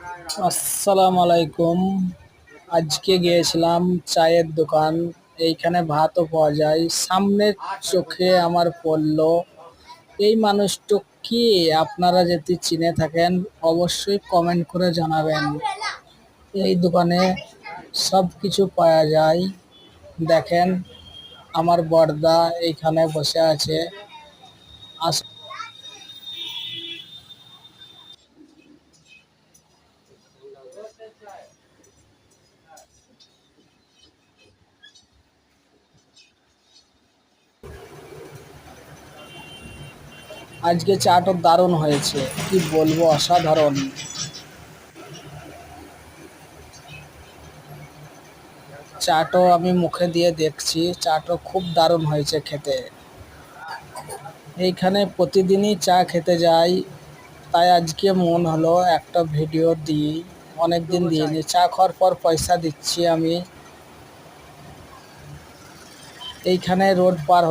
আসসালামু আলাইকুম। আজকে গিয়েছিলাম চায়ের দোকান। এইখানে ভাতও পাওয়া যায়। সামনের চোখে আমার পড়লো, এই মানুষটা কি? আপনারা যদি চিনে থাকেন অবশ্যই কমেন্ট করে জানাবেন। এই দোকানে সব কিছু পাওয়া যায়। দেখেন, আমার বড়দা এইখানে বসে আছে। আজকে চাটা দারুণ হয়েছে, কি বলবো, অসাধারণ। চাটো আমি মুখে দিয়ে দেখছি, চাটো খুব দারুণ হয়েছে খেতে। এইখানে প্রতিদিনই চা খেতে যাই, তাই আজকে মন হলো একটা ভিডিও দিই। অনেকদিন দিইনি। চা খাওয়ার পর পয়সা দিচ্ছি আমি। এইখানে রোড পার